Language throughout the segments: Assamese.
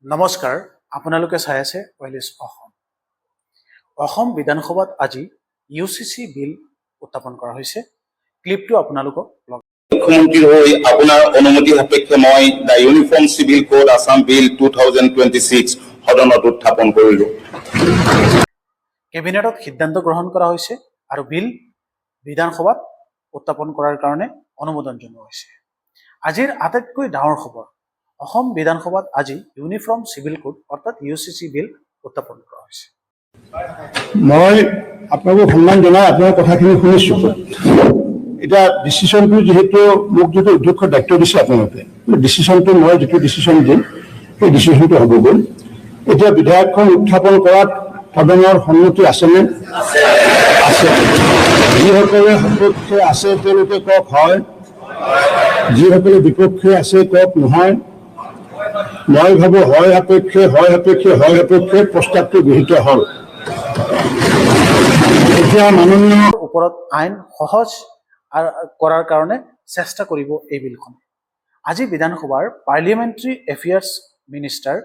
নমস্কাৰ, আপোনালোকে চাই আছে ৱেলিছ অসম। অসম বিধানসভাত আজি ইউচিচি বিল উত্থাপন কৰা হৈছে। ক্লিপটো আপোনালোকক মুখ্যমন্ত্ৰীৰ হৈ আপোনাৰ অনুমতি সাপেক্ষে মই the uniform civil code Assam bill 2026 সদনত উত্থাপন কৰিলোঁ। কেবিনেটত সিদ্ধান্ত গ্ৰহণ কৰা হৈছে আৰু বিল বিধানসভাত উত্থাপন কৰাৰ কাৰণে অনুমোদন জনোৱা হৈছে। আজিৰ আটাইতকৈ ডাঙৰ খবৰ, অসম বিধানসভাত আজি ইউনিফৰ্ম চিভিল কোড অৰ্থাৎ ইউচিচি বিল উত্থাপন কৰা হৈছে। মই আপোনালোকক সন্মান জনাই আপোনাৰ কথাখিনি শুনিছোঁ। এতিয়া ডিচিশ্যনটো যিহেতু মোক যিটো অধ্যক্ষৰ দায়িত্ব দিছে আপোনালোকে, ডিচিশ্যনটো মই যিটো ডিচিশ্যন দিম সেই ডিচিশ্যনটো হ'বগৈ। এতিয়া বিধেয়কখন উত্থাপন কৰাত সদনৰ সন্মতি আছেনে? আছে। যিসকলে সপক্ষে আছে তেওঁলোকে কওক হয়, যিসকলে বিপক্ষে আছে কওক নহয়। মই ভাবোঁ হয় সাপেক্ষে প্ৰস্তাৱটো গৃহীত হ'ল। এতিয়া মাননীয় ওপৰত আইন সহজ কৰাৰ কাৰণে চেষ্টা কৰিব এই বিলখন। আজি বিধানসভাৰ পাৰ্লিয়ামেণ্টাৰী এফেয়াৰ্ছ মিনিষ্টাৰ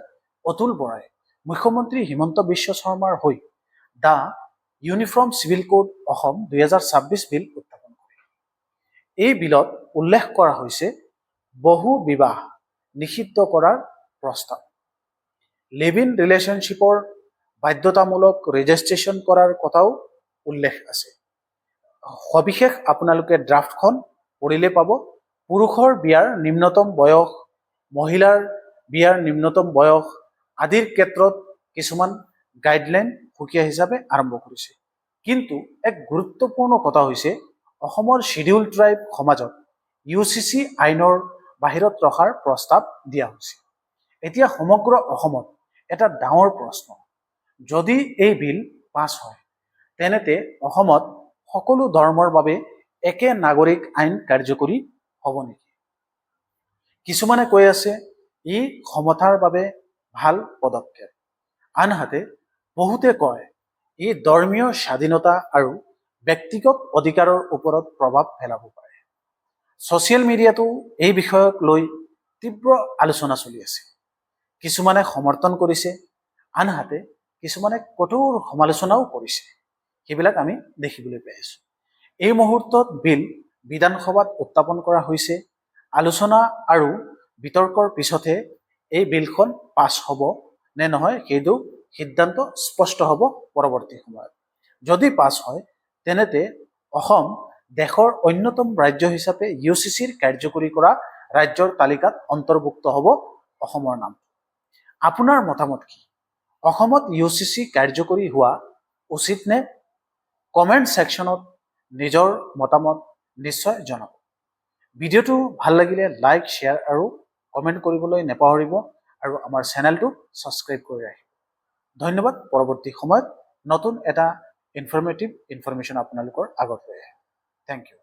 অতুল বৰাই মুখ্যমন্ত্ৰী হিমন্ত বিশ্ব শৰ্মাৰ হৈ the uniform civil code Assam 2026 বিল উত্থাপন কৰে। এই বিলত উল্লেখ কৰা হৈছে বহু বিবাহ নিষিদ্ধ কৰাৰ প্ৰস্তাৱ, লিভ ইন ৰিলেশ্যনশ্বিপৰ বাধ্যতামূলক ৰেজিষ্ট্ৰেশ্যন কৰাৰ কথাও উল্লেখ আছে। সবিশেষ আপোনালোকে ড্ৰাফ্টখন পঢ়িলে পাব। পুৰুষৰ বিয়াৰ নিম্নতম বয়স, মহিলাৰ বিয়াৰ নিম্নতম বয়স আদিৰ ক্ষেত্ৰত কিছুমান গাইডলাইন সুকীয়া হিচাপে আৰম্ভ কৰিছে। কিন্তু এক গুৰুত্বপূৰ্ণ কথা হৈছে অসমৰ শিডিউল ট্ৰাইব সমাজত ইউচিচি আইনৰ বাহিৰত ৰখাৰ প্ৰস্তাৱ দিয়া হৈছে। এতিয়া সমগ্ৰ অসমত এটা ডাঙৰ প্ৰশ্ন, যদি এই বিল পাছ হয় তেনেতে অসমত সকলো ধৰ্মৰ বাবে একে নাগৰিক আইন কাৰ্যকৰী হ'ব নেকি? কিছুমানে কৈ আছে ই সমতাৰ বাবে ভাল পদক্ষেপ, আনহাতে বহুতে কয় ই ধৰ্মীয় স্বাধীনতা আৰু ব্যক্তিগত অধিকাৰৰ ওপৰত প্ৰভাৱ পেলাব পাৰে। ছ'চিয়েল মিডিয়াতো এই বিষয়ক লৈ তীব্ৰ আলোচনা চলি আছে। কিছুমানে সমৰ্থন কৰিছে, আনহাতে কিছুমানে কঠোৰ সমালোচনাও কৰিছে। সেইবিলাক আমি দেখিবলৈ পাই আছোঁ। এই মুহূৰ্তত বিল বিধানসভাত উত্থাপন কৰা হৈছে। আলোচনা আৰু বিতৰ্কৰ পিছতহে এই বিলখন পাছ হ'ব নে নহয় সেইটো সিদ্ধান্ত স্পষ্ট হ'ব পৰৱৰ্তী সময়ত। যদি পাছ হয় তেনেতে অসম দেশৰ অন্যতম ৰাজ্য হিচাপে ইউচিচিৰ কাৰ্যকৰী কৰা ৰাজ্যৰ তালিকাত অন্তৰ্ভুক্ত হ'ব অসমৰ নাম। আপোনাৰ মতামত কি? অসমত ইউচিচি কাৰ্যকৰী হোৱা উচিত নে? কমেণ্ট ছেকশ্যনত নিজৰ মতামত নিশ্চয় জনাব। ভিডিঅ'টো ভাল লাগিলে লাইক, শ্বেয়াৰ আৰু কমেণ্ট কৰিবলৈ নাপাহৰিব আৰু আমাৰ চেনেলটো ছাবস্ক্ৰাইব কৰি ৰাখিব। ধন্যবাদ। পৰৱৰ্তী সময়ত নতুন এটা ইনফৰ্মেশ্যন আপোনালোকৰ আগত লৈ আহে। Thank U.